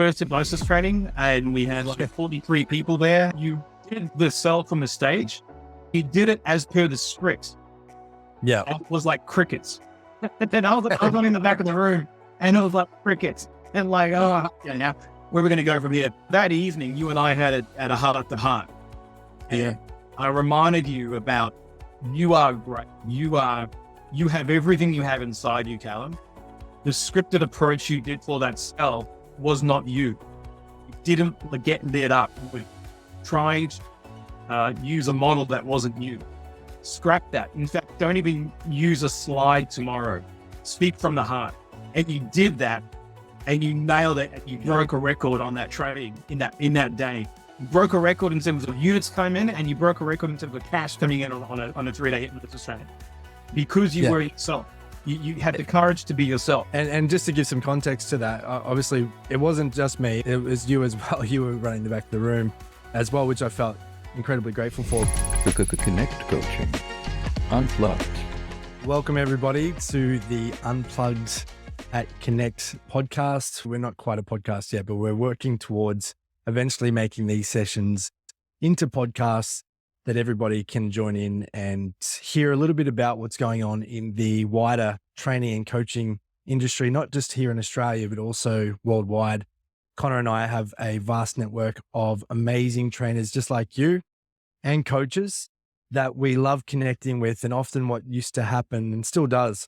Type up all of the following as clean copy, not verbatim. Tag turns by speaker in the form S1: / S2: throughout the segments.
S1: first hypnosis training and we had like 43 people there. You did the cell from the stage. You did it as per the script.
S2: Yeah.
S1: It was like crickets. And I was in the back of the room and it was like crickets. And like, oh, yeah, now where are we going to go from here? That evening, you and I had a heart to heart. And I reminded you about, you are great. You have everything you have inside you, Kallum. The scripted approach you did for that cell was not you. You didn't get lit up. You tried to use a model that wasn't you. Scrap that. In fact, don't even use a slide tomorrow. Speak from the heart. And you did that, and you nailed it, and you broke a record on that training in that day. You broke a record in terms of units come in, and you broke a record in terms of cash coming in on a 3-day hypnosis training. Because you were yourself. You had the courage to be yourself.
S2: And just to give some context to that, obviously it wasn't just me, it was you as well. You were running the back of the room as well, which I felt incredibly grateful for.
S3: Connekt Coaching Unplugged.
S2: Welcome everybody to the Unplugged at Connekt podcast. We're not quite a podcast yet, but we're working towards eventually making these sessions into podcasts that everybody can join in and hear a little bit about what's going on in the wider training and coaching industry, not just here in Australia, but also worldwide. Conor and I have a vast network of amazing trainers just like you and coaches that we love connecting with. And often what used to happen and still does,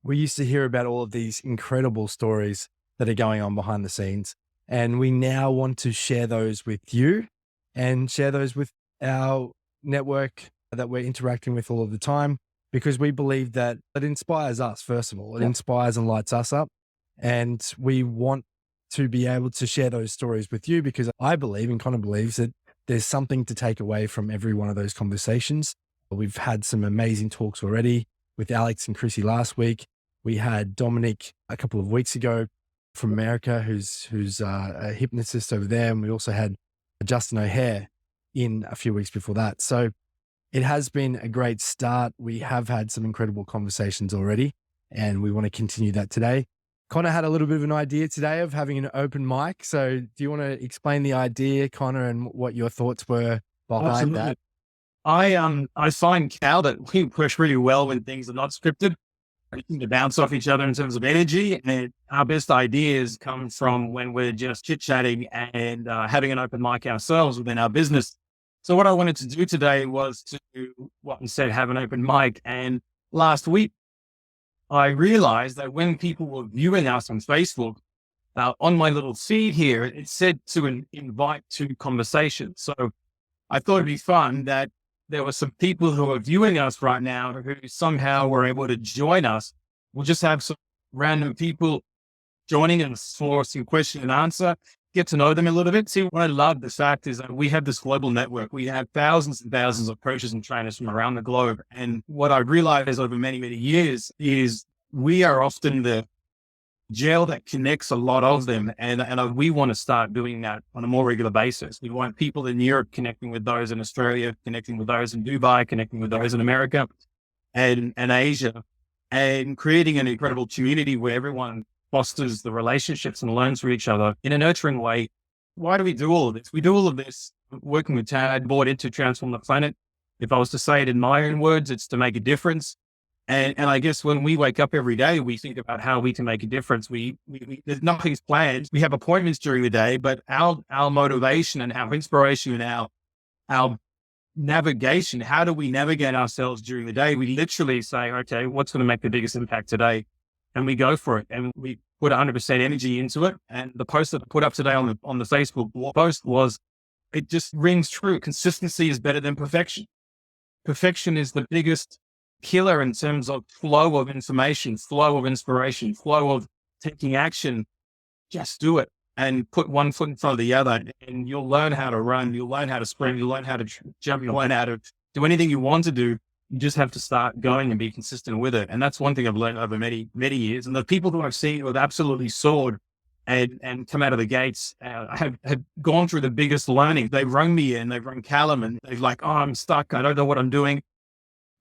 S2: we used to hear about all of these incredible stories that are going on behind the scenes. And we now want to share those with you and share those with our network that we're interacting with all of the time, because we believe that it inspires us. First of all, it inspires and lights us up. And we want to be able to share those stories with you, because I believe, and Conor believes, that there's something to take away from every one of those conversations. We've had some amazing talks already with Alex and Chrissy last week. We had Dominic a couple of weeks ago from America, who's a hypnotist over there. And we also had Justin O'Hare in a few weeks before that. So it has been a great start. We have had some incredible conversations already, and we want to continue that today. Conor had a little bit of an idea today of having an open mic. So do you want to explain the idea, Conor, and what your thoughts were behind that?
S1: I find, Cal, that we work really well when things are not scripted. We seem to bounce off each other in terms of energy. And our best ideas come from when we're just chit-chatting and having an open mic ourselves within our business. So what I wanted to do today was to, what we said, have an open mic. And last week, I realized that when people were viewing us on Facebook, on my little feed here, it said to invite to conversation. So I thought it'd be fun that there were some people who are viewing us right now who somehow were able to join us. We'll just have some random people joining us for some question and answer, get to know them a little bit. See, what I love the fact is that we have this global network. We have thousands and thousands of coaches and trainers from around the globe. And what I realized over many, many years is we are often the gel that connects a lot of them. And we want to start doing that on a more regular basis. We want people in Europe connecting with those in Australia, connecting with those in Dubai, connecting with those in America and Asia, and creating an incredible community where everyone fosters the relationships and learns from each other in a nurturing way. Why do we do all of this? We do all of this working with Tad, bought into Transform the Planet. If I was to say it in my own words, it's to make a difference. And I guess when we wake up every day, we think about how we can make a difference. There's nothing's planned. We have appointments during the day, but our motivation and our inspiration and our navigation, how do we navigate ourselves during the day? We literally say, okay, what's going to make the biggest impact today? And we go for it, and we put 100% energy into it. And the post that I put up today on the Facebook post was, it just rings true. Consistency is better than perfection. Perfection is the biggest killer in terms of flow of information, flow of inspiration, flow of taking action. Just do it and put one foot in front of the other, and you'll learn how to run. You'll learn how to sprint. You'll learn how to jump. You'll learn how to do anything you want to do. You just have to start going and be consistent with it. And that's one thing I've learned over many, many years. And the people who I've seen who have absolutely soared and come out of the gates have gone through the biggest learning. They've rung me in, they've rung Kallum, and they're like, oh, I'm stuck. I don't know what I'm doing.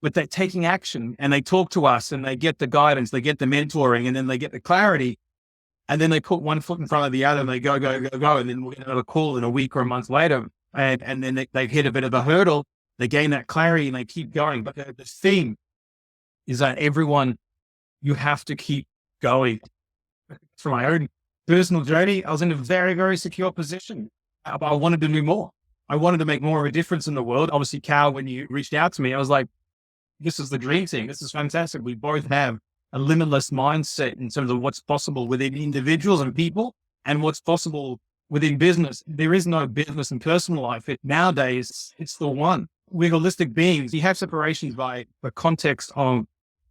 S1: But they're taking action, and they talk to us, and they get the guidance, they get the mentoring, and then they get the clarity. And then they put one foot in front of the other and they go, go, go, go. And then we'll get another call in a week or a month later. And then they've hit a bit of a hurdle. They gain that clarity and they keep going. But the theme is that you have to keep going. For my own personal journey, I was in a very, very secure position. But I wanted to do more. I wanted to make more of a difference in the world. Obviously, Cal, when you reached out to me, I was like, this is the dream team. This is fantastic. We both have a limitless mindset in terms of what's possible within individuals and people and what's possible within business. There is no business and personal life. Nowadays, it's the one. We're holistic beings. You have separations by the context of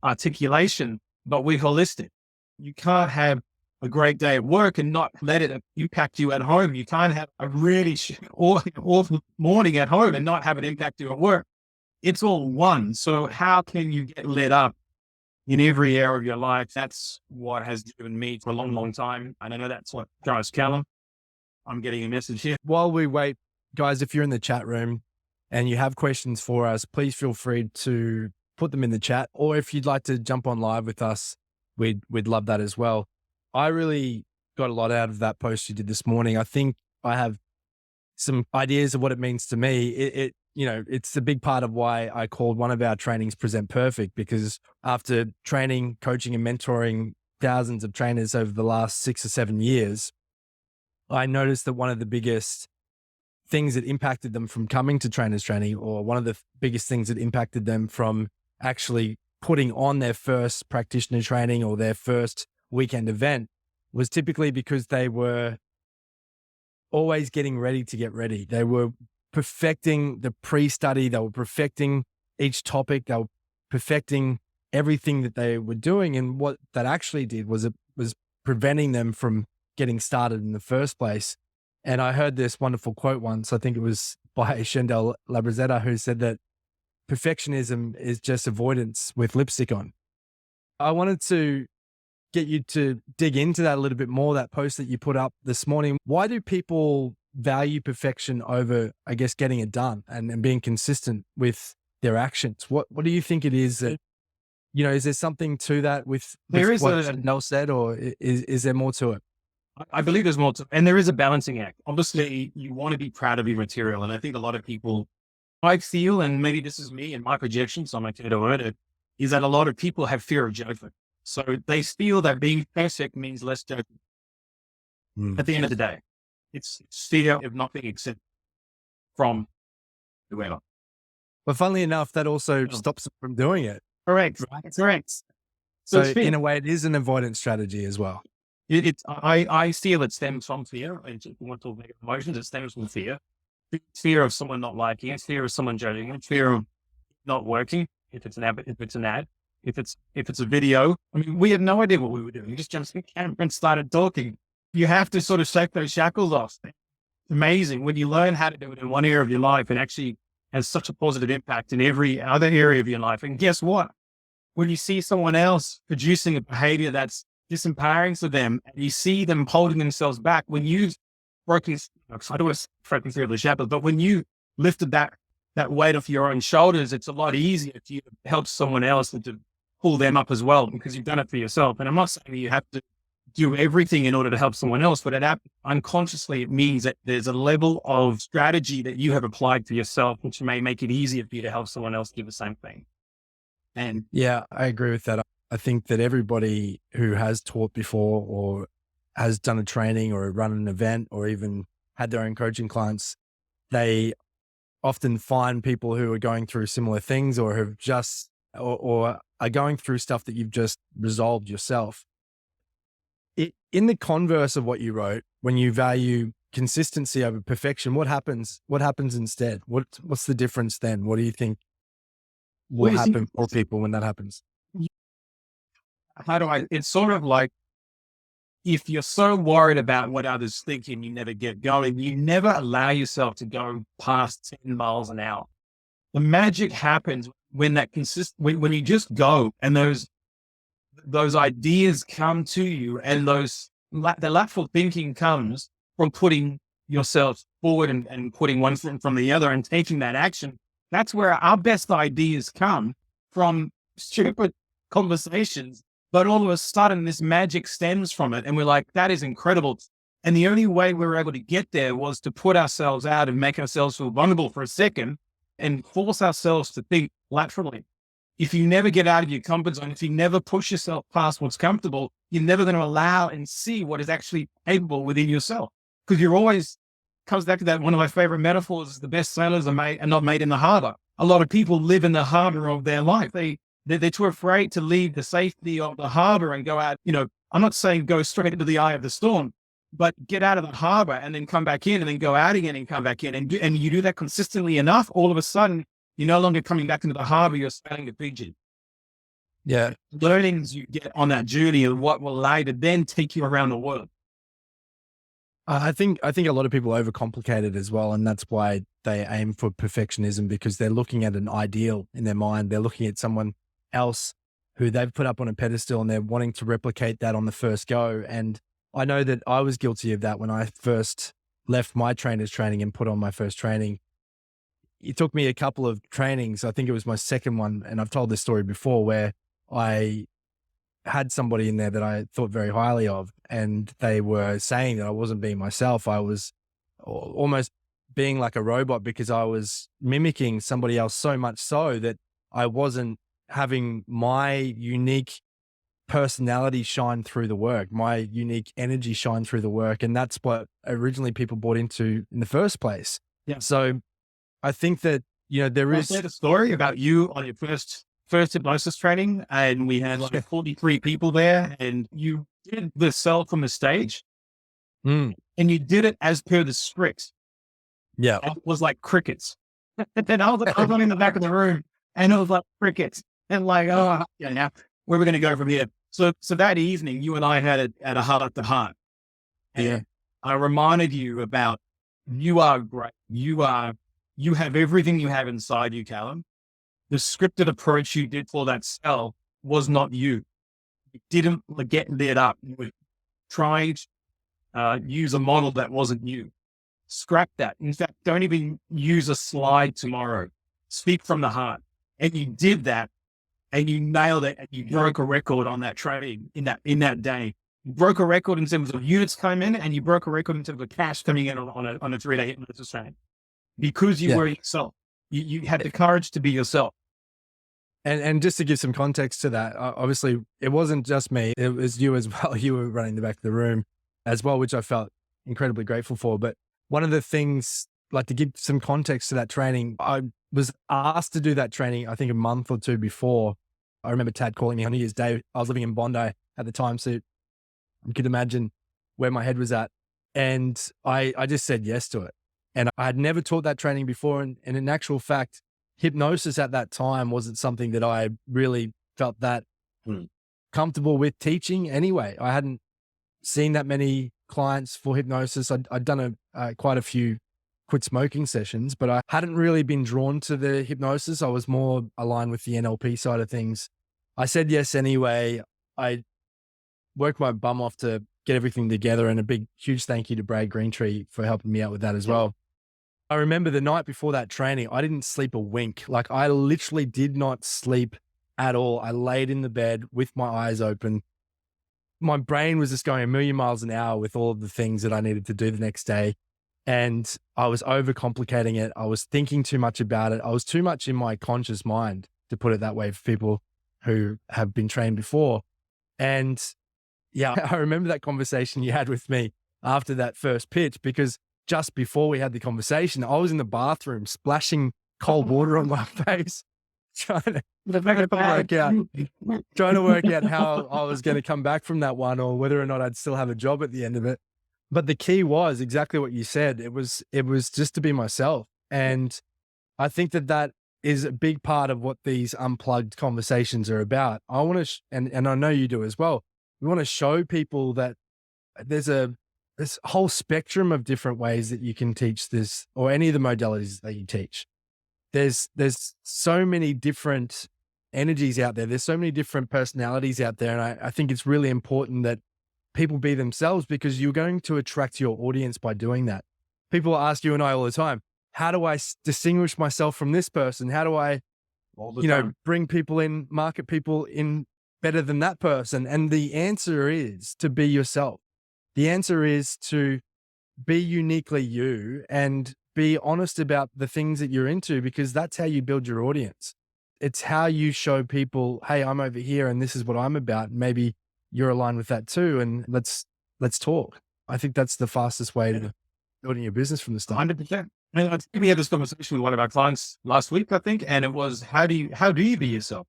S1: articulation, but we're holistic. You can't have a great day at work and not let it impact you at home. You can't have a really awful morning at home and not have it impact you at work. It's all one. So how can you get lit up in every area of your life? That's what has driven me for a long, long time. And I know that's what drives Kallum. I'm getting a message here.
S2: While we wait, guys, if you're in the chat room and you have questions for us, please feel free to put them in the chat. Or if you'd like to jump on live with us, we'd love that as well. I really got a lot out of that post you did this morning. I think I have some ideas of what it means to me. It's a big part of why I called one of our trainings Present Perfect, because after training, coaching and mentoring thousands of trainers over the last 6 or 7 years, I noticed that one of the biggest things that impacted them from coming to trainers training, or one of the biggest things that impacted them from actually putting on their first practitioner training or their first weekend event, was typically because they were always getting ready to get ready. They were perfecting the pre-study. They were perfecting each topic. They were perfecting everything that they were doing. And what that actually did was it was preventing them from getting started in the first place. And I heard this wonderful quote once, I think it was by Shendel Labrazetta, who said that perfectionism is just avoidance with lipstick on. I wanted to get you to dig into that a little bit more, that post that you put up this morning. Why do people value perfection over, I guess, getting it done and being consistent with their actions? What do you think it is that, is there something to that with what Shendel said, or is there more to it?
S1: I believe there's more to, and there is a balancing act. Obviously, you want to be proud of your material. And I think a lot of people, I feel, and maybe this is me and my projections, so I'm going to word it, is that a lot of people have fear of judgment. So they feel that being perfect means less judgment. At the end of the day, it's fear of not being accepted from whoever.
S2: But funnily enough, that also stops them from doing it.
S1: Correct. Right? Correct.
S2: So in a way, it is an avoidance strategy as well.
S1: I feel it stems from fear. If you want to talk about emotions, it stems from fear. Fear of someone not liking it, fear of someone judging it, fear of not working. If it's an ad, if it's a video. I mean, we had no idea what we were doing. We just jumped in the camera and started talking. You have to sort of shake those shackles off. It's amazing when you learn how to do it in one area of your life, and actually has such a positive impact in every other area of your life. And guess what? When you see someone else producing a behavior that's disempowering to them, and you see them holding themselves back, when you broken, I don't want to broken through the shackles, but when you lifted that weight off your own shoulders, it's a lot easier for you to help someone else and to pull them up as well, because you've done it for yourself. And I'm not saying you have to do everything in order to help someone else, but unconsciously, it means that there's a level of strategy that you have applied to yourself, which may make it easier for you to help someone else do the same thing. And
S2: yeah, I agree with that. I think that everybody who has taught before, or has done a training or run an event, or even had their own coaching clients, they often find people who are going through similar things, or have just, or are going through stuff that you've just resolved yourself. In the converse of what you wrote, when you value consistency over perfection, what happens? What happens instead? What's the difference then? What do you think will happen for people when that happens?
S1: It's sort of like, if you're so worried about what others think and you never get going, you never allow yourself to go past 10 miles an hour. The magic happens when when you just go, and those ideas come to you, and the lateral thinking comes from putting yourself forward and putting one foot from the other and taking that action. That's where our best ideas come from. Stupid conversations But all of a sudden, this magic stems from it. And we're like, that is incredible. And the only way we were able to get there was to put ourselves out and make ourselves feel vulnerable for a second and force ourselves to think laterally. If you never get out of your comfort zone, if you never push yourself past what's comfortable, you're never going to allow and see what is actually capable within yourself. Because you're always, comes back to that, one of my favorite metaphors is the best sailors are not made in the harbor. A lot of people live in the harbor of their life. They're too afraid to leave the safety of the harbor and go out. I'm not saying go straight into the eye of the storm, but get out of the harbor and then come back in and then go out again and come back in. And you do that consistently enough, all of a sudden, you're no longer coming back into the harbor, you're sailing to Fiji.
S2: Yeah.
S1: Learnings you get on that journey of what will allow you to then take you around the world.
S2: I think a lot of people overcomplicate it as well. And that's why they aim for perfectionism, because they're looking at an ideal in their mind. They're looking at someone else who they've put up on a pedestal and they're wanting to replicate that on the first go. And I know that I was guilty of that when I first left my trainer's training and put on my first training. It took me a couple of trainings. I think it was my second one. And I've told this story before, where I had somebody in there that I thought very highly of, and they were saying that I wasn't being myself. I was almost being like a robot because I was mimicking somebody else so much so that I wasn't having my unique personality shine through the work, my unique energy shine through the work. And that's what originally people bought into in the first place.
S1: Yeah.
S2: So I think that, there is
S1: a story about you on your first hypnosis training, and we had like 43 people there, and you did the sell from the stage, and you did it as per the script.
S2: Yeah.
S1: It was like crickets. And I was in the back of the room, and it was like crickets. And like, now where are we going to go from here? So that evening, you and I had a heart to heart. And I reminded you about, you are great. You have everything you have inside you, Kallum. The scripted approach you did for that sell was not you. You didn't get lit up. You tried use a model that wasn't you. Scrap that. In fact, don't even use a slide tomorrow. Speak from the heart. And you did that, and you nailed it, and you broke a record on that training in that day. You broke a record in terms of units come in, and you broke a record in terms of cash coming in on a 3-day hypnosis training, because you were yourself. You had the courage to be yourself.
S2: And just to give some context to that, obviously it wasn't just me, it was you as well. You were running the back of the room as well, which I felt incredibly grateful for. But one of the things, like to give some context to that training, I was asked to do that training, I think a month or two before. I remember Tad calling me on New Year's Day. I was living in Bondi at the time, so you could imagine where my head was at. And I just said yes to it. And I had never taught that training before. And in actual fact, hypnosis at that time wasn't something that I really felt that comfortable with teaching anyway. I hadn't seen that many clients for hypnosis. I'd done quite a few quit smoking sessions, but I hadn't really been drawn to the hypnosis. I was more aligned with the NLP side of things. I said yes anyway. I worked my bum off to get everything together, and a big, huge thank you to Brad Greentree for helping me out with that as well. I remember the night before that training, I didn't sleep a wink. Like, I literally did not sleep at all. I laid in the bed with my eyes open. My brain was just going a million miles an hour with all of the things that I needed to do the next day. And I was overcomplicating it. I was thinking too much about it. I was too much in my conscious mind, to put it that way, for people who have been trained before. And I remember that conversation you had with me after that first pitch, because just before we had the conversation, I was in the bathroom splashing cold water on my face, trying to work out how I was going to come back from that one, or whether or not I'd still have a job at the end of it. But the key was exactly what you said. It was just to be myself. And I think that is a big part of what these unplugged conversations are about. I want to, and I know you do as well. We want to show people that there's this whole spectrum of different ways that you can teach this, or any of the modalities that you teach. There's so many different energies out there. There's so many different personalities out there. And I think it's really important that people be themselves, because you're going to attract your audience by doing that. People ask you and I all the time, how do I distinguish myself from this person? How do I, bring people in, market people in better than that person? And the answer is to be yourself. The answer is to be uniquely you and be honest about the things that you're into, because that's how you build your audience. It's how you show people, hey, I'm over here and this is what I'm about. Maybe you're aligned with that too. And let's talk. I think that's the fastest way to building your business from the start.
S1: 100%. I think we had this conversation with one of our clients last week, I think, and it was, how do you be yourself?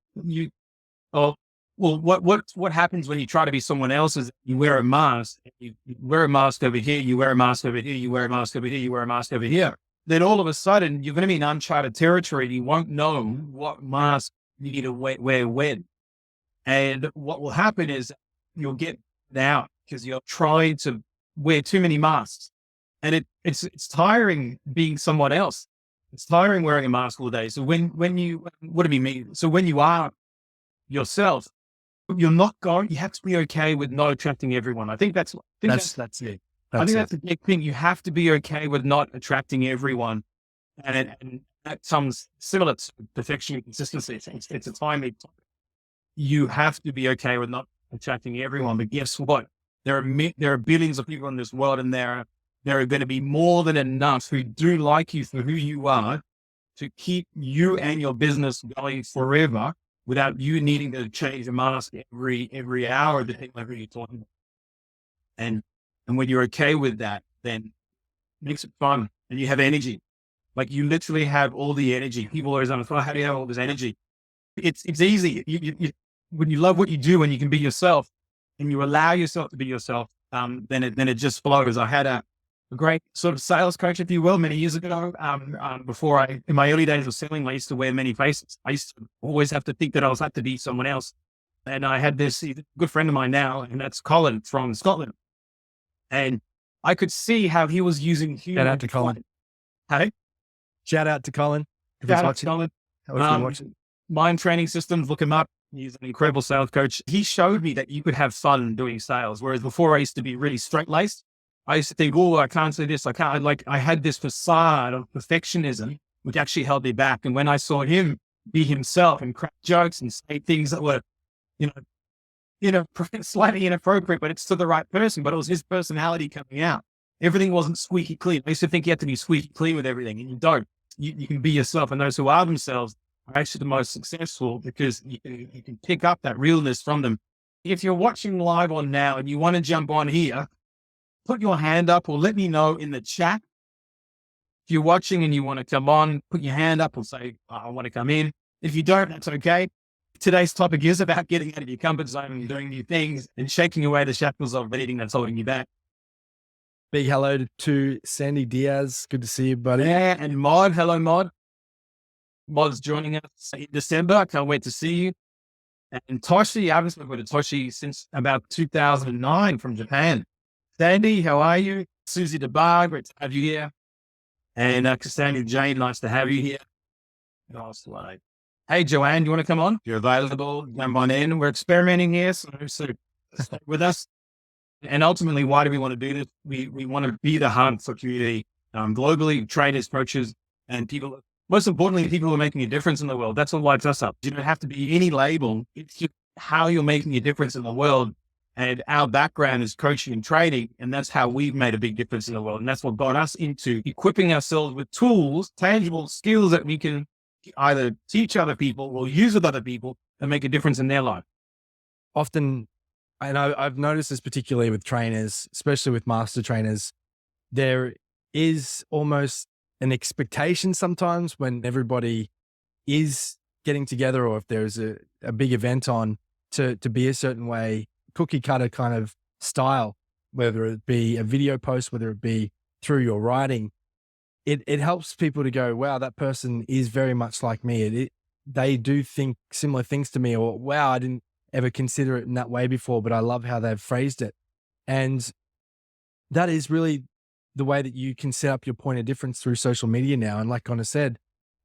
S1: Oh, well, what happens when you try to be someone else is you wear a mask. You wear a mask over here, you wear a mask over here, you wear a mask over here, you wear a mask over here. Then all of a sudden, you're going to be in uncharted territory. You won't know what mask you need to wear when. And what will happen is you'll get out because you're trying to wear too many masks. And it's tiring being someone else. It's tiring wearing a mask all day. So when you, what do you mean? So when you are yourself, you have to be okay with not attracting everyone. I think that's it. I think that's a big thing. You have to be okay with not attracting everyone. And that comes similar to perfection and consistency. It's a timely topic. You have to be okay with not attracting everyone. But guess what? There are billions of people in this world, and there are going to be more than enough who do like you for who you are to keep you and your business going forever without you needing to change the mask every hour, depending on who you're talking about. And when you're okay with that, then it makes it fun and you have energy. Like you literally have all the energy. People always ask, how do you have all this energy? It's easy. When you love what you do and you can be yourself and you allow yourself to be yourself, then it just flows. I had a great sort of sales coach, if you will, many years ago. In my early days of selling, I used to wear many faces. I used to always have to think that I was had to be someone else. And I had this good friend of mine now, and that's Colin from Scotland. And I could see how he was using humor.
S2: Shout out to Colin.
S1: Hey?
S2: Shout out to Colin.
S1: Shout out to Colin.
S2: Watching.
S1: Mind Training Systems, look him up. He's an incredible sales coach. He showed me that you could have fun doing sales. Whereas before I used to be really straight-laced. I used to think, oh, I can't say this. I can't. I had this facade of perfectionism, which actually held me back. And when I saw him be himself and crack jokes and say things that were, slightly inappropriate, but it's to the right person, but it was his personality coming out. Everything wasn't squeaky clean. I used to think you had to be squeaky clean with everything, and you don't. You can be yourself. And those who are themselves are actually the most successful because you can pick up that realness from them. If you're watching live on now and you want to jump on here, put your hand up or let me know in the chat. If you're watching and you want to come on, put your hand up or say, I want to come in. If you don't, that's okay. Today's topic is about getting out of your comfort zone and doing new things and shaking away the shackles of anything that's holding you back.
S2: Big hello to Sandy Diaz. Good to see you, buddy.
S1: Yeah, and Mod. Hello, Mod. Mod's joining us in December. I can't wait to see you. And Toshi, I haven't spoken to Toshi since about 2009 from Japan. Sandy, how are you? Susie DeBar, great to have you here. And Cassandra Jane, nice to have you here. Nice to Hey, Joanne, you want to come on? If you're available, jump on in. We're experimenting here, so stay with us. And ultimately, why do we want to do this? We want to be the hub for community globally, trainers, coaches, and people. Most importantly, people who are making a difference in the world. That's what lights us up. You don't have to be any label. It's just how you're making a difference in the world. And our background is coaching and training, and that's how we've made a big difference in the world. And that's what got us into equipping ourselves with tools, tangible skills that we can either teach other people or use with other people and make a difference in their life.
S2: Often, and I've noticed this particularly with trainers, especially with master trainers, there is almost an expectation sometimes when everybody is getting together, or if there's a big event on, to be a certain way, cookie cutter kind of style, whether it be a video post, whether it be through your writing. It helps people to go, wow, that person is very much like me. They do think similar things to me, or wow, I didn't ever consider it in that way before, but I love how they've phrased it. And that is really the way that you can set up your point of difference through social media now. And like Connor said,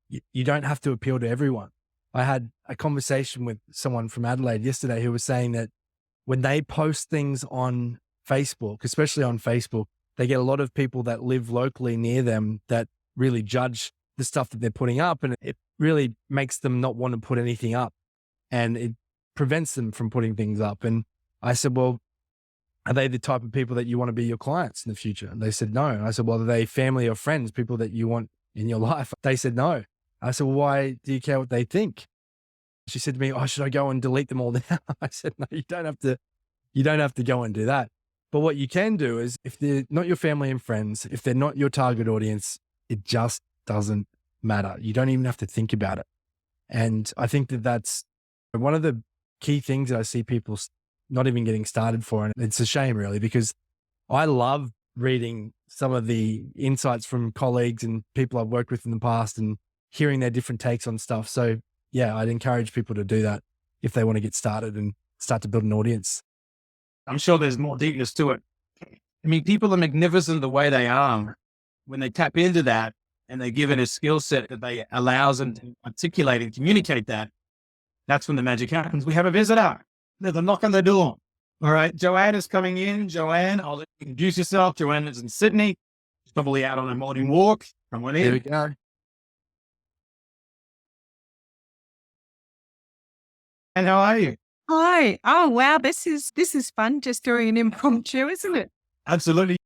S2: you don't have to appeal to everyone. I had a conversation with someone from Adelaide yesterday who was saying that when they post things on Facebook, especially on Facebook, they get a lot of people that live locally near them that really judge the stuff that they're putting up. And it really makes them not want to put anything up. And prevents them from putting things up. And I said, well, are they the type of people that you want to be your clients in the future? And they said, no. And I said, well, are they family or friends, people that you want in your life? They said, no. I said, well, why do you care what they think? She said to me, oh, should I go and delete them all now? I said, no, you don't have to go and do that. But what you can do is, if they're not your family and friends, if they're not your target audience, it just doesn't matter. You don't even have to think about it. And I think that that's one of the key things that I see people not even getting started for. And it's a shame, really, because I love reading some of the insights from colleagues and people I've worked with in the past and hearing their different takes on stuff. So yeah, I'd encourage people to do that if they want to get started and start to build an audience.
S1: I'm sure there's more deepness to it. I mean, people are magnificent the way they are. When they tap into that and they give it a skill set that they allows them to articulate and communicate that, that's when the magic happens. We have a visitor. There's a knock on the door. All right. Joanne is coming in. Joanne, I'll let you introduce yourself. Joanne is in Sydney. She's probably out on a morning walk. Come on in.
S2: Here we go.
S1: And how are you?
S4: Hi. Oh, wow. This is fun. Just doing an impromptu, isn't it?
S1: Absolutely.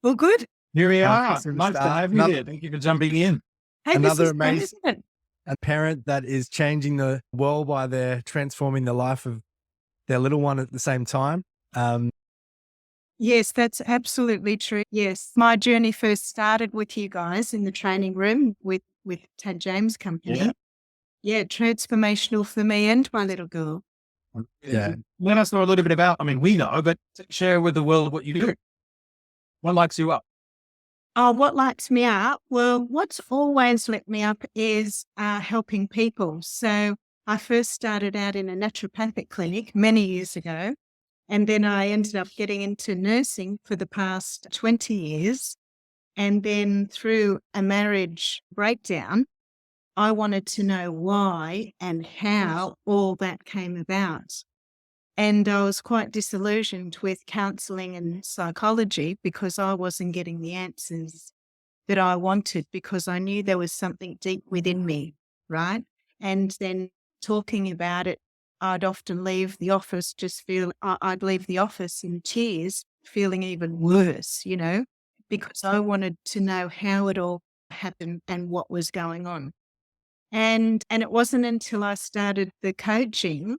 S4: Well, good.
S1: Here we are.
S2: Awesome
S1: Nice to
S2: stuff.
S1: have you here. Thank you for jumping in.
S4: Hey,
S2: Another
S4: this is fun,
S2: amazing-
S4: isn't it?
S2: A parent that is changing the world by their transforming the life of their little one at the same time.
S4: Yes, that's absolutely true. Yes. My journey first started with you guys in the training room with Tad James' company.
S1: Yeah.
S4: Yeah, transformational for me and my little girl.
S2: Yeah.
S1: Let us know a little bit about, I mean, we know, but share with the world what you do. What lights you up?
S4: Oh, what lights me up? Well, what's always lit me up is helping people. So I first started out in a naturopathic clinic many years ago, and then I ended up getting into nursing for the past 20 years. And then through a marriage breakdown, I wanted to know why and how all that came about. And I was quite disillusioned with counselling and psychology because I wasn't getting the answers that I wanted, because I knew there was something deep within me, right? And then talking about it, I'd often leave the office I'd leave the office in tears, feeling even worse, because I wanted to know how it all happened and what was going on. And it wasn't until I started the coaching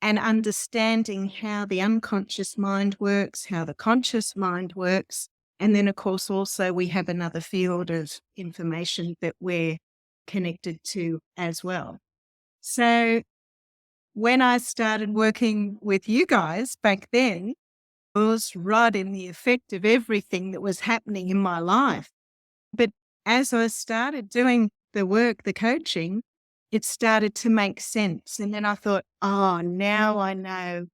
S4: and understanding how the unconscious mind works, how the conscious mind works. And then, of course, also we have another field of information that we're connected to as well. So when I started working with you guys back then, I was right in the effect of everything that was happening in my life. But as I started doing the work, the coaching, it started to make sense. And then I thought, oh, now I know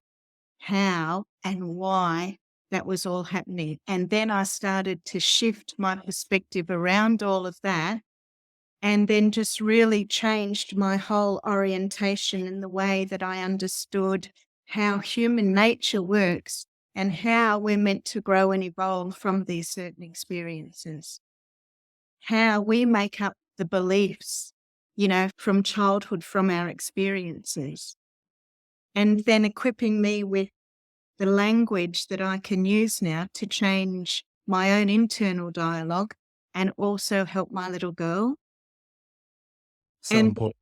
S4: how and why that was all happening. And then I started to shift my perspective around all of that, and then just really changed my whole orientation in the way that I understood how human nature works and how we're meant to grow and evolve from these certain experiences. How we make up the beliefs, from childhood, from our experiences. And then equipping me with the language that I can use now to change my own internal dialogue and also help my little girl.
S2: So
S4: And-
S2: important.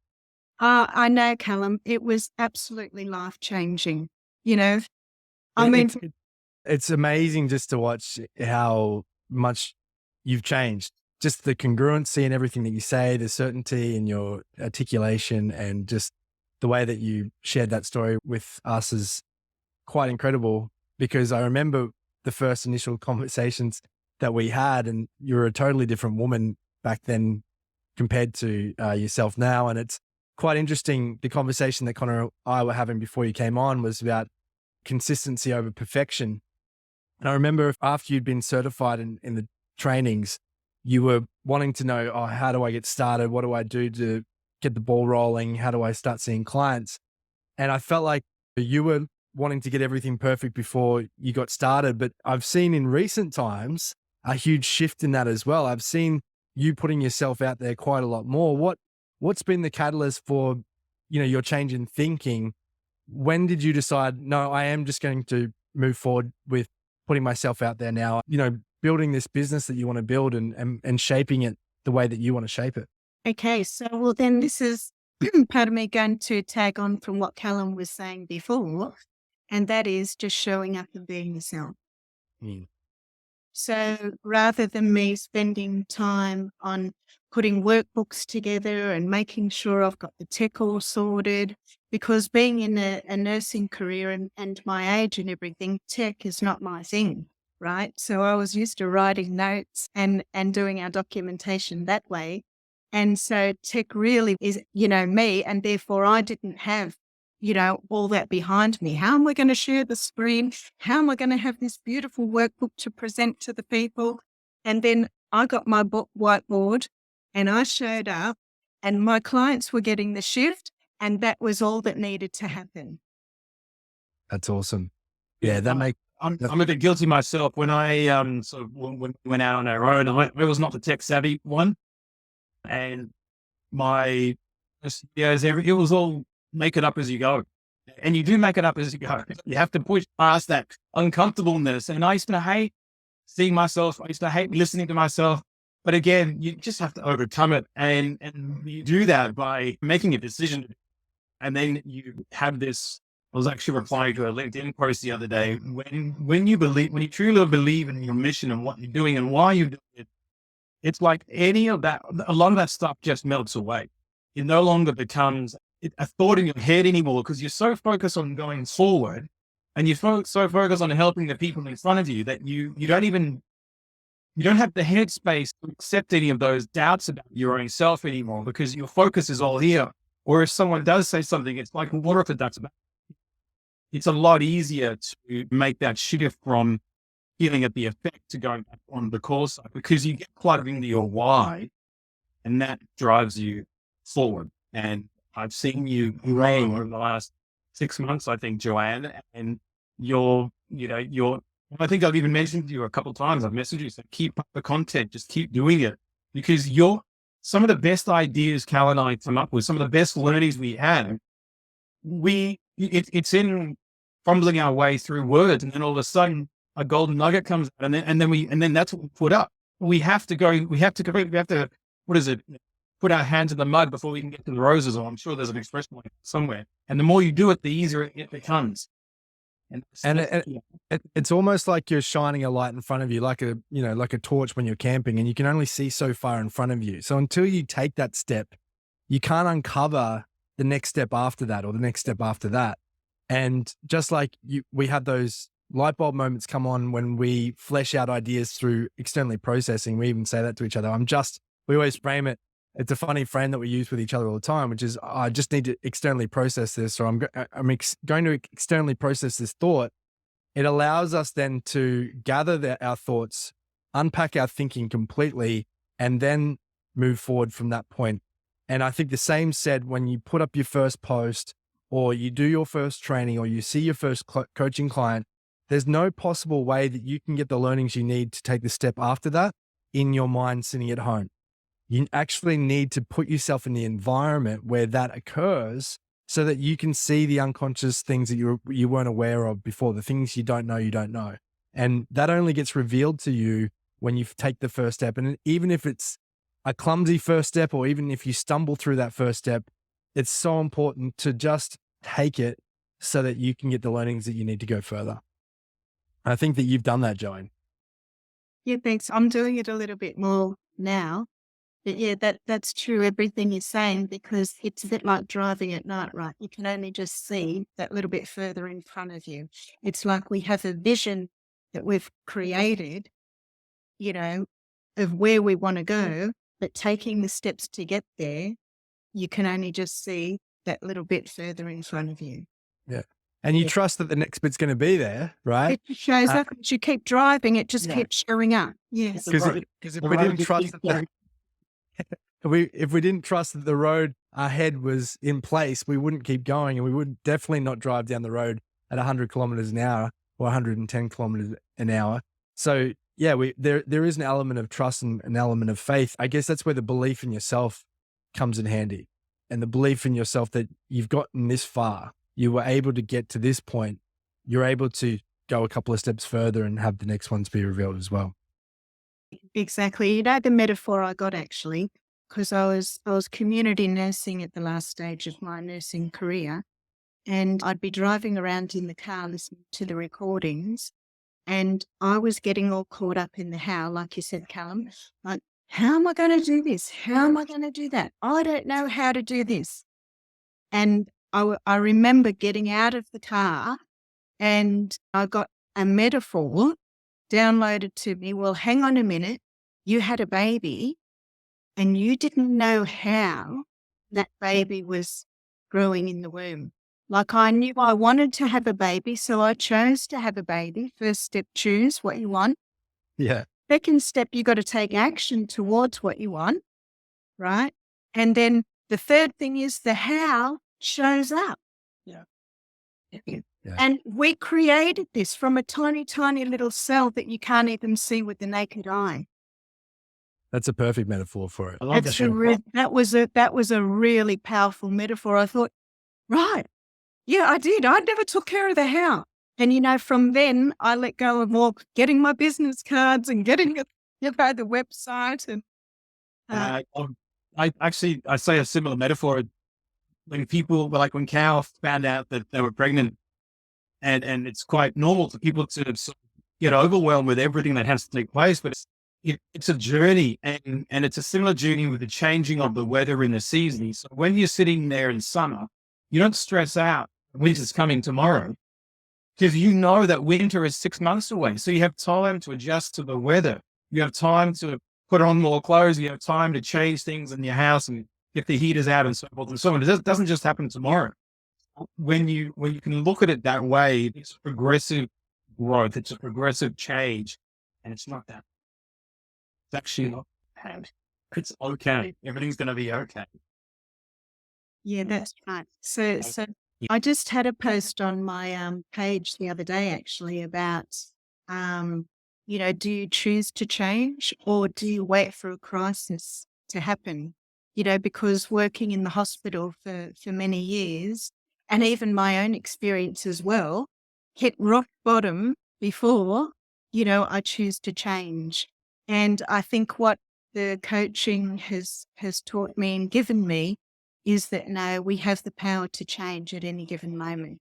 S4: I know, Kallum, it was absolutely life-changing, I mean,
S2: It's amazing just to watch how much you've changed. Just the congruency in everything that you say, the certainty in your articulation, and just the way that you shared that story with us is quite incredible, because I remember the first initial conversations that we had, and you were a totally different woman back then compared to yourself now. And it's quite interesting. The conversation that Conor and I were having before you came on was about consistency over perfection. And I remember after you'd been certified in the trainings, you were wanting to know, oh, how do I get started? What do I do to get the ball rolling? How do I start seeing clients? And I felt like you were wanting to get everything perfect before you got started. But I've seen in recent times a huge shift in that as well. I've seen you putting yourself out there quite a lot more. What's been the catalyst for, your change in thinking when did you decide, no, I am just going to move forward with putting myself out there now, building this business that you want to build and shaping it the way that you want to shape it?
S4: Okay, so well, then this is part of me going to tag on from what Callum was saying before, and that is just showing up and being yourself.
S2: Mm.
S4: So rather than me spending time on putting workbooks together and making sure I've got the tech all sorted, because being in a nursing career and my age and everything, tech is not my thing, right? So I was used to writing notes and doing our documentation that way. And so tech really is, me, and therefore I didn't have all that behind me. How am I going to share the screen? How am I going to have this beautiful workbook to present to the people? And then I got my book whiteboard and I showed up and my clients were getting the shift, and that was all that needed to happen.
S2: That's awesome. Yeah, that makes.
S1: I'm a bit guilty myself. When I when we went out on our own, I was not the tech savvy one, and my videos, it was all make it up as you go. And you do make it up as you go. You have to push past that uncomfortableness. And I used to hate seeing myself. I used to hate listening to myself. But again, you just have to overcome it. And you do that by making a decision. And then you have this. I was actually replying to a LinkedIn post the other day. When you truly believe in your mission and what you're doing and why you're doing it, it's like any of that, a lot of that stuff just melts away. It no longer becomes a thought in your head anymore, because you're so focused on going forward and you're so focused on helping the people in front of you that you don't have the headspace to accept any of those doubts about your own self anymore, because your focus is all here. Or if someone does say something, it's like, what if that's about? It's a lot easier to make that shift from feeling at the effect to going back on the core side, because you get plugged into your why and that drives you forward. And I've seen you grow over the last 6 months, I think, Joanne, and I think I've even mentioned to you a couple of times. I've messaged you, so keep up the content, just keep doing it, because some of the best ideas Cal and I come up with, some of the best learnings we have, it's in fumbling our way through words, and then all of a sudden a golden nugget comes out, and then that's what we put up. We have to, what is it? Put our hands in the mud before we can get to the roses, or I'm sure there's an expression like that somewhere. And the more you do it, the easier it becomes.
S2: It's almost like you're shining a light in front of you, like a torch when you're camping, and you can only see so far in front of you. So until you take that step, you can't uncover the next step after that or the next step after that. And just like we had those light bulb moments come on when we flesh out ideas through externally processing. We even say that to each other. We always frame it. It's a funny frame that we use with each other all the time, which is, I just need to externally process this, or I'm going to externally process this thought. It allows us then to gather our thoughts, unpack our thinking completely, and then move forward from that point. And I think the same said when you put up your first post, or you do your first training, or you see your first coaching client, there's no possible way that you can get the learnings you need to take the step after that in your mind sitting at home. You actually need to put yourself in the environment where that occurs so that you can see the unconscious things that you weren't aware of before, the things you don't know. And that only gets revealed to you when you take the first step. And even if it's a clumsy first step, or even if you stumble through that first step, it's so important to just take it so that you can get the learnings that you need to go further. I think that you've done that, Joanne.
S4: Yeah, thanks. I'm doing it a little bit more now. But yeah, that's true. Everything you're saying, because it's a bit like driving at night, right? You can only just see that little bit further in front of you. It's like we have a vision that we've created, of where we want to go, but taking the steps to get there, you can only just see that little bit further in front of you.
S2: Yeah. And you trust that the next bit's going to be there, right?
S4: It shows up. As you keep driving, it just keeps showing up. Yes.
S2: Because if we didn't trust that if we didn't trust that the road ahead was in place, we wouldn't keep going, and we would definitely not drive down the road at 100 kilometers an hour or 110 kilometers an hour. So yeah, there is an element of trust and an element of faith. I guess that's where the belief in yourself comes in handy, and the belief in yourself that you've gotten this far you were able to get to this point, you're able to go a couple of steps further and have the next ones be revealed as well.
S4: Exactly. You know, the metaphor I got actually, because I was community nursing at the last stage of my nursing career, and I'd be driving around in the car listening to the recordings, and I was getting all caught up in the how, like you said, Callum. Like, how am I going to do this? How am I going to do that? I don't know how to do this. And I remember getting out of the car and I got a metaphor downloaded to me. Well, hang on a minute. You had a baby and you didn't know how that baby was growing in the womb. Like, I knew I wanted to have a baby, so I chose to have a baby. First step, choose what you want.
S2: Yeah.
S4: Second step, you got to take action towards what you want, right? And then the third thing is the how shows up.
S2: Yeah.
S4: And we created this from a tiny, tiny little cell that you can't even see with the naked eye.
S2: That's a perfect metaphor for it.
S1: I love
S4: That was a really powerful metaphor. I thought, right, yeah, I did. I never took care of the how. And, you know, from then I let go of all getting my business cards and getting the website. And
S1: I say a similar metaphor. When people, like when Cal found out that they were pregnant, and it's quite normal for people to sort of get overwhelmed with everything that has to take place, but it's a journey, and it's a similar journey with the changing of the weather in the season. So when you're sitting there in summer, you don't stress out winter's coming tomorrow, because you know that winter is 6 months away. So you have time to adjust to the weather. You have time to put on more clothes. You have time to change things in your house and get the heaters out and so forth and so on. It doesn't just happen tomorrow. When you can look at it that way, it's progressive growth. It's a progressive change, and it's not that. It's actually not bad. It's okay. Everything's going to be okay.
S4: yeah, that's right. So I just had a post on my page the other day actually about, you know, do you choose to change or do you wait for a crisis to happen? You know, because working in the hospital for many years, and even my own experience as well, hit rock bottom before, you know, I choose to change. And I think what the coaching has taught me and given me is that no, we have the power to change at any given moment.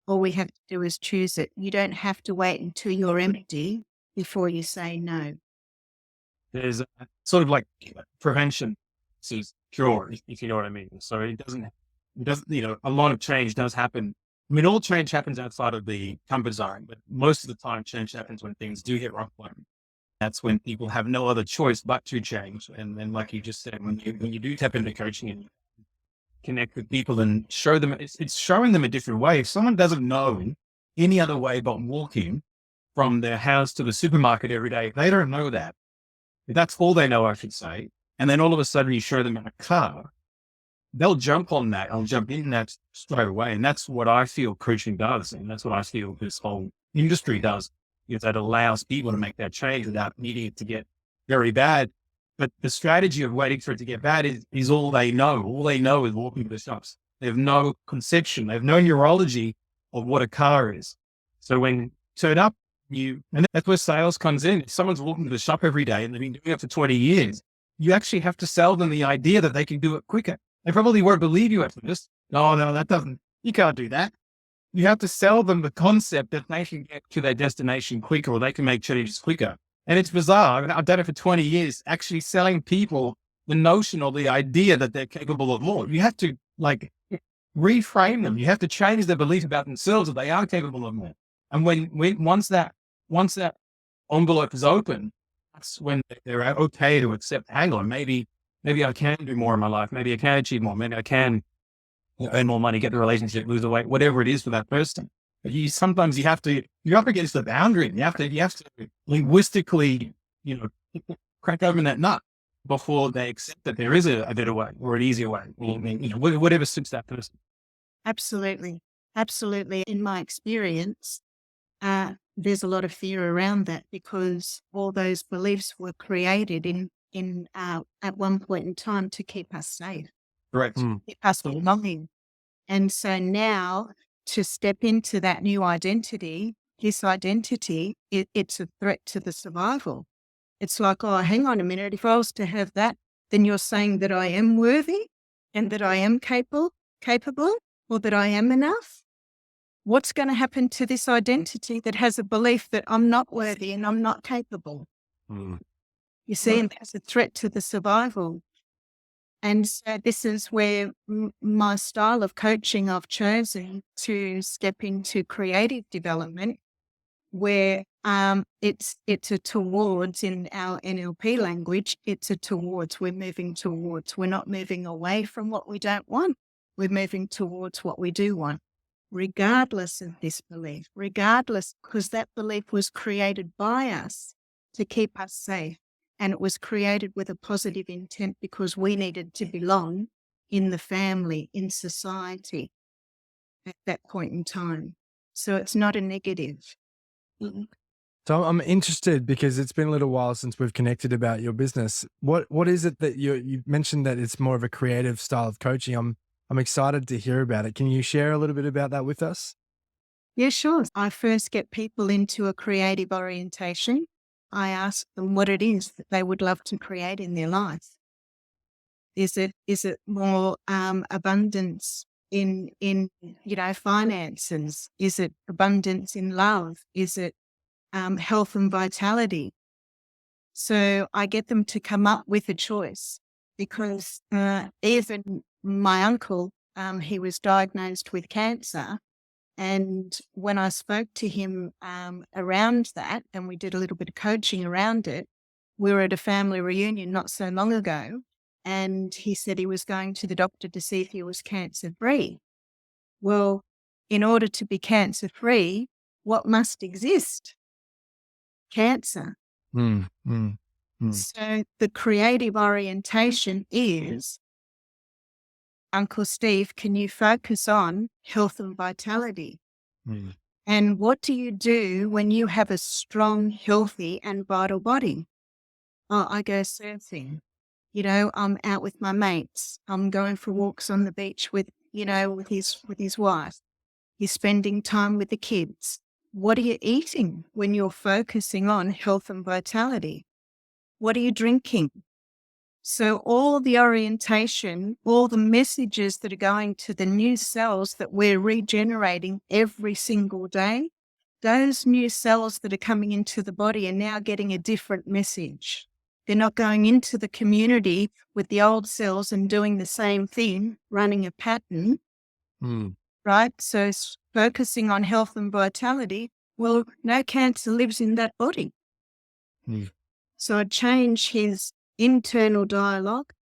S4: All we have to do is choose it. You don't have to wait until you're empty before you say no.
S1: There's a, sort of like prevention is cure, if you know what I mean. So it doesn't, you know, a lot of change does happen. I mean, all change happens outside of the comfort zone, but most of the time change happens when things do hit rock bottom. That's when people have no other choice but to change. And then, like you just said, when you do tap into coaching and connect with people and show them, it's showing them a different way. If someone doesn't know any other way but walking from their house to the supermarket every day, they don't know that. If that's all they know, I should say. And then all of a sudden you show them in a car, they'll jump on that. I'll jump in that straight away. And that's what I feel coaching does. And that's what I feel this whole industry does, is that allows people to make that change without needing it to get very bad. But the strategy of waiting for it to get bad is all they know. All they know is walking to the shops. They have no conception. They have no neurology of what a car is. So when you turn up, and that's where sales comes in. If someone's walking to the shop every day and they've been doing it for 20 years, you actually have to sell them the idea that they can do it quicker. They probably won't believe you at first. No, you can't do that. You have to sell them the concept that they can get to their destination quicker, or they can make changes quicker. And it's bizarre. I've done it for 20 years, actually selling people the notion or the idea that they're capable of more. You have to reframe them. You have to change their belief about themselves that they are capable of more. And once that envelope is open, that's when they're okay to accept, hang on, maybe I can do more in my life. Maybe I can achieve more. Maybe I can earn more money, get the relationship, lose the weight, whatever it is for that person. But sometimes you're up against the boundary. You have to linguistically, crack open that nut before they accept that there is a better way or an easier way, or, whatever suits that person.
S4: Absolutely. Absolutely. In my experience, there's a lot of fear around that because all those beliefs were created at one point in time to keep us safe,
S1: Correct.
S4: keep us belonging. And so now to step into that new identity, this identity, it's a threat to the survival. It's like, oh, hang on a minute. If I was to have that, then you're saying that I am worthy and that I am capable, or that I am enough. What's going to happen to this identity that has a belief that I'm not worthy and I'm not capable? You see, and that's a threat to the survival. And so this is where my style of coaching I've chosen to step into creative development, where it's a towards, in our NLP language, it's a towards, we're moving towards. We're not moving away from what we don't want. We're moving towards what we do want, regardless of this belief, because that belief was created by us to keep us safe. And it was created with a positive intent because we needed to belong in the family, in society at that point in time. So it's not a negative.
S2: So I'm interested because it's been a little while since we've connected about your business. What is it that you mentioned that it's more of a creative style of coaching? I'm excited to hear about it. Can you share a little bit about that with us?
S4: Yeah, sure. I first get people into a creative orientation. I ask them what it is that they would love to create in their life. Is it more abundance in finances? Is it abundance in love? Is it health and vitality? So I get them to come up with a choice, because even my uncle, he was diagnosed with cancer. And when I spoke to him around that, and we did a little bit of coaching around it, we were at a family reunion not so long ago, and he said he was going to the doctor to see if he was cancer-free. Well, in order to be cancer-free, what must exist? Cancer. So the creative orientation is, Uncle Steve, can you focus on health and vitality? And what do you do when you have a strong, healthy and vital body? Oh, I go surfing. I'm out with my mates. I'm going for walks on the beach with his wife. You're spending time with the kids. What are you eating when you're focusing on health and vitality? What are you drinking? So all the orientation, all the messages that are going to the new cells that we're regenerating every single day, those new cells that are coming into the body are now getting a different message. They're not going into the community with the old cells and doing the same thing, running a pattern, right? So focusing on health and vitality, well, no cancer lives in that body. So I change his internal dialogue,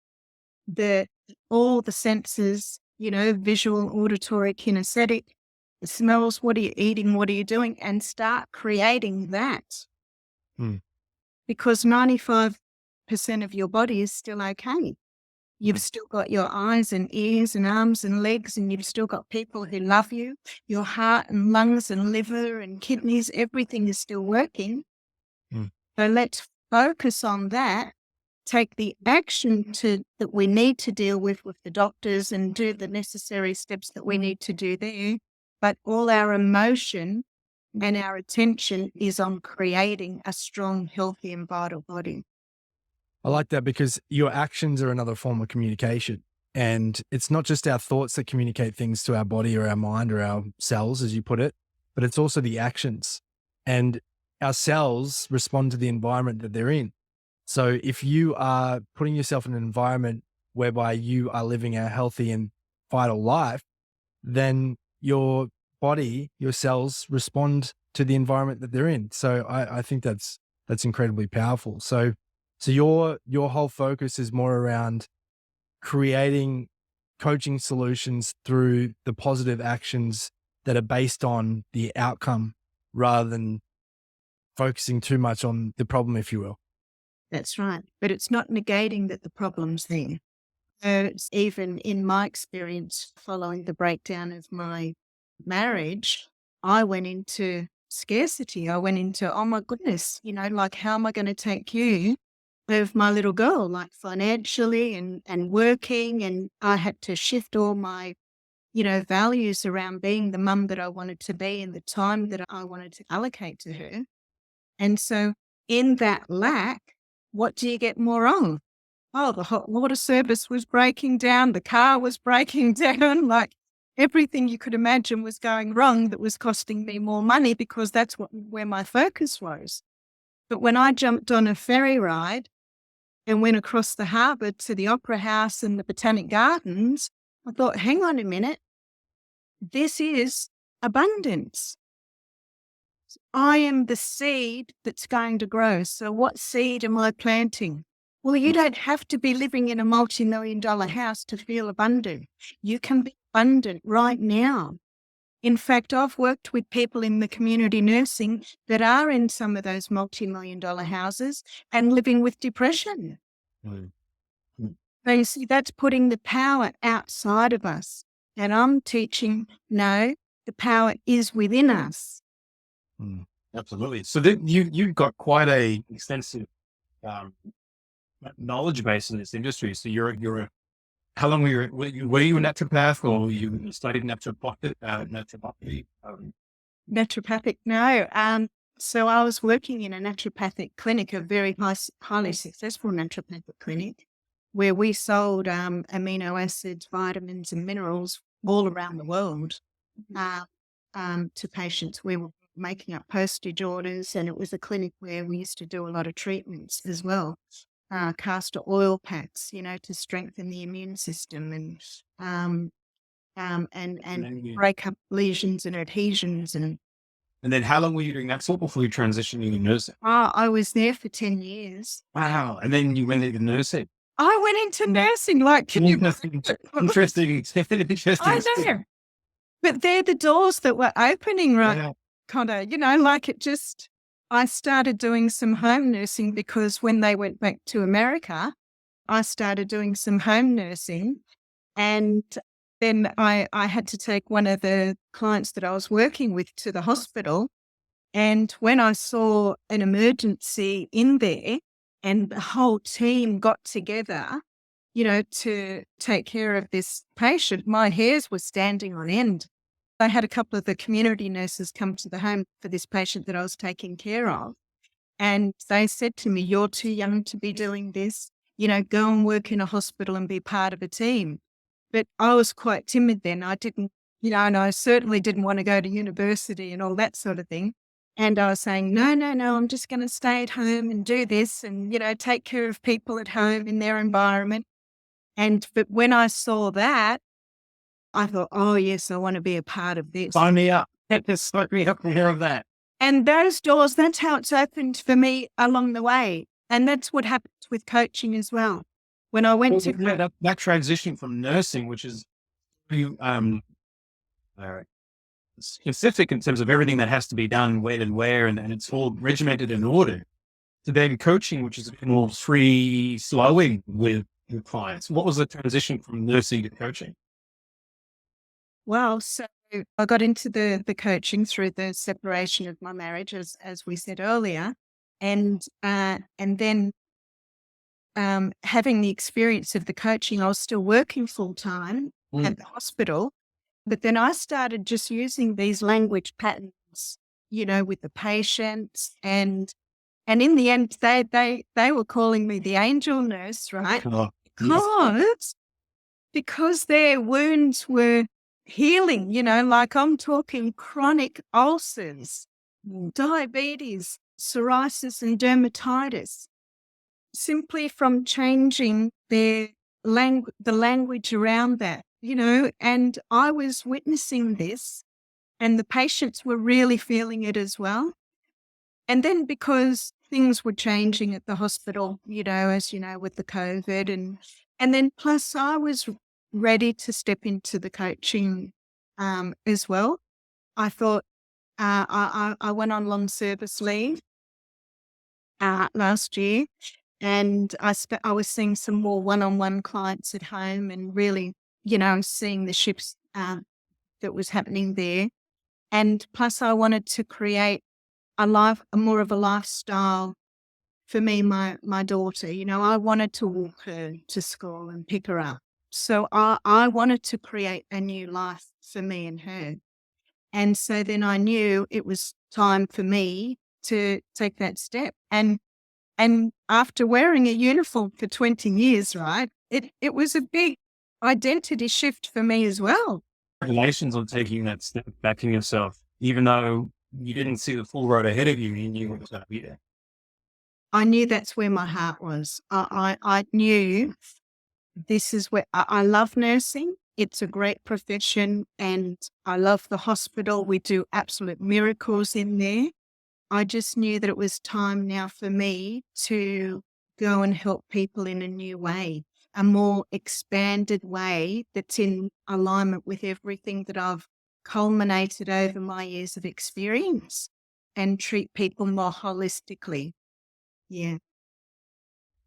S4: all the senses, visual, auditory, kinesthetic, the smells, what are you eating, what are you doing, and start creating that. Because 95% of your body is still okay. You've still got your eyes and ears and arms and legs, and you've still got people who love you. Your heart and lungs and liver and kidneys, everything is still working. So let's focus on that, take the action that we need to deal with the doctors and do the necessary steps that we need to do there. But all our emotion and our attention is on creating a strong, healthy and vital body.
S2: I like that because your actions are another form of communication. And it's not just our thoughts that communicate things to our body or our mind or our cells, as you put it, but it's also the actions. And our cells respond to the environment that they're in. So if you are putting yourself in an environment whereby you are living a healthy and vital life, then your body, your cells respond to the environment that they're in. So I think that's incredibly powerful. So your whole focus is more around creating coaching solutions through the positive actions that are based on the outcome rather than focusing too much on the problem, if you will.
S4: That's right. But it's not negating that the problem's there. It's even in my experience following the breakdown of my marriage, I went into scarcity. I went into, oh my goodness, how am I going to take care of my little girl, like financially and working? And I had to shift all my values around being the mum that I wanted to be and the time that I wanted to allocate to her. And so in that lack, what do you get more of? Oh, the hot water service was breaking down. The car was breaking down. Like everything you could imagine was going wrong that was costing me more money because that's where my focus was. But when I jumped on a ferry ride and went across the harbour to the Opera House and the Botanic Gardens, I thought, hang on a minute, this is abundance. I am the seed that's going to grow. So what seed am I planting? Well, you don't have to be living in a multi-million-dollar house to feel abundant. You can be abundant right now. In fact, I've worked with people in the community nursing that are in some of those multi-million-dollar houses and living with depression.
S1: Mm.
S4: So you see, that's putting the power outside of us. And I'm teaching, no, the power is within us.
S1: Absolutely. So then you've got quite a extensive knowledge base in this industry. So how long were you a naturopath, or you studied naturopathy?
S4: Naturopathic, no. So I was working in a naturopathic clinic, a very highly successful naturopathic clinic, where we sold amino acids, vitamins, and minerals all around the world to patients. We were making up postage orders, and it was a clinic where we used to do a lot of treatments as well. Castor oil packs, to strengthen the immune system and break up lesions and adhesions. And
S1: then how long were you doing that for before you transitioned into nursing?
S4: I was there for 10 years.
S1: Wow. And then you went into nursing.
S4: I went into nursing, like, can you
S1: Interesting.
S4: I know. But they're the doors that were opening, right,
S1: Yeah.
S4: Connor? I started doing some home nursing because when they went back to America, I started doing some home nursing. And then I had to take one of the clients that I was working with to the hospital. And when I saw an emergency in there and the whole team got together, to take care of this patient, my hairs were standing on end. I had a couple of the community nurses come to the home for this patient that I was taking care of. And they said to me, "You're too young to be doing this. Go and work in a hospital and be part of a team." But I was quite timid then. I didn't, and I certainly didn't want to go to university and all that sort of thing. And I was saying, no, I'm just going to stay at home and do this and, take care of people at home in their environment. But when I saw that, I thought, oh, yes, I want to be a part of this.
S1: Sign me up. Sign me up to hear of that.
S4: And those doors, that's how it's opened for me along the way. And that's what happens with coaching as well. When I went to
S1: that transition from nursing, which is pretty specific in terms of everything that has to be done, when and where, and it's all regimented in order, to then coaching, which is a bit more free flowing with your clients. What was the transition from nursing to coaching?
S4: Well, so I got into the coaching through the separation of my marriage, as we said earlier, and then having the experience of the coaching, I was still working full time at the hospital, but then I started just using these language patterns, with the patients, and in the end, they were calling me the angel nurse, right? Because their wounds were healing, like I'm talking chronic ulcers, diabetes, psoriasis, and dermatitis, simply from changing the language around that, and I was witnessing this, and the patients were really feeling it as well. And then because things were changing at the hospital, as you know, with the COVID, and then plus I was ready to step into the coaching as well. I thought I went on long service leave last year, and I was seeing some more one-on-one clients at home, and really, seeing the shifts that was happening there. And plus, I wanted to create more of a lifestyle for me, my daughter. I wanted to walk her to school and pick her up. So I wanted to create a new life for me and her. And so then I knew it was time for me to take that step. And after wearing a uniform for 20 years, right, it was a big identity shift for me as well.
S1: Congratulations on taking that step back in yourself, even though you didn't see the full road ahead of you, you knew it was going to be there.
S4: I knew that's where my heart was. I knew this is where I love nursing. It's a great profession and I love the hospital. We do absolute miracles in there. I just knew that it was time now for me to go and help people in a new way, a more expanded way that's in alignment with everything that I've culminated over my years of experience and treat people more holistically. Yeah.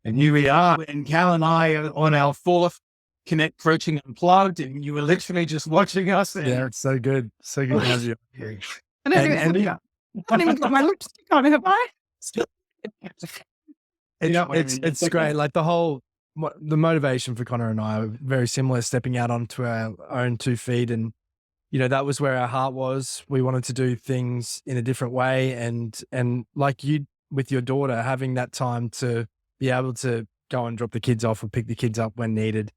S1: And here we are, and Cal and I are on our fourth Connekt Coaching Unplugged, and you were literally just watching us. And
S2: Yeah, it's so good. So good to have you.
S4: I don't
S2: And
S4: even, I haven't even got my lipstick on, have I?
S2: It's great. Like the motivation for Connor and I are very similar, stepping out onto our own 2 feet. And, that was where our heart was. We wanted to do things in a different way. And like you with your daughter, having that time to be able to go and drop the kids off or pick the kids up when needed.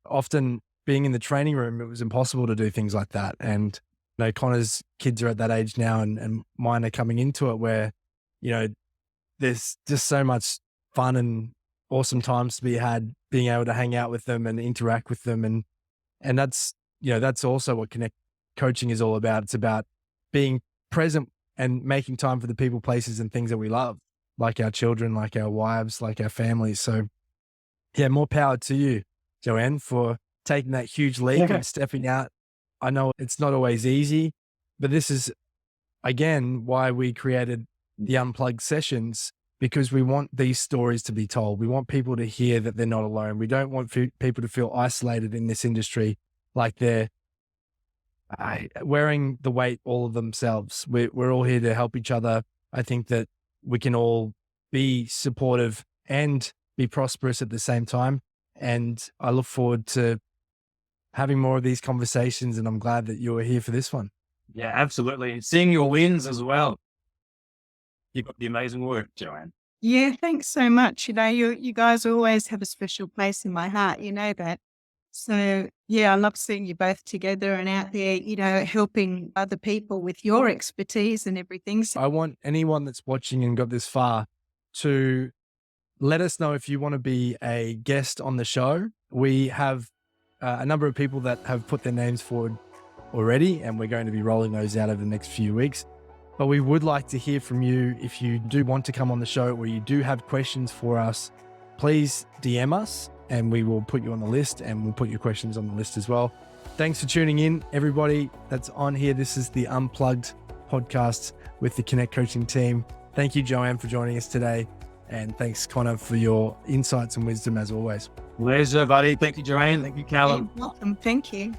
S2: Often being in the training room, it was impossible to do things like that. And, Connor's kids are at that age now and mine are coming into it where, there's just so much fun and awesome times to be had, being able to hang out with them and interact with them. And that's, that's also what Connekt Coaching is all about. It's about being present and making time for the people, places and things that we love, like our children, like our wives, like our families. So yeah, more power to you, Joanne, for taking that huge leap and stepping out. I know it's not always easy, but this is, again, why we created the Unplugged sessions, because we want these stories to be told. We want people to hear that they're not alone. We don't want people to feel isolated in this industry, like they're wearing the weight all of themselves. We're all here to help each other. I think that we can all be supportive and be prosperous at the same time. And I look forward to having more of these conversations, and I'm glad that you were here for this one.
S1: Yeah, absolutely. Seeing your wins as well. You've got the amazing work, Joanne.
S4: Yeah, thanks so much. You guys always have a special place in my heart. You know that. So yeah, I love seeing you both together and out there, helping other people with your expertise and everything. So
S2: I want anyone that's watching and got this far to let us know if you want to be a guest on the show. We have a number of people that have put their names forward already, and we're going to be rolling those out over the next few weeks. But we would like to hear from you. If you do want to come on the show or you do have questions for us, please DM us and we will put you on the list, and we'll put your questions on the list as well. Thanks for tuning in, everybody that's on here. This is the Unplugged podcast with the Connekt Coaching team. Thank you, Joanne, for joining us today. And thanks, Connor, for your insights and wisdom as always.
S1: Pleasure, buddy. Thank you, Joanne. Thank you, Kallum.
S4: you're welcome. Thank you.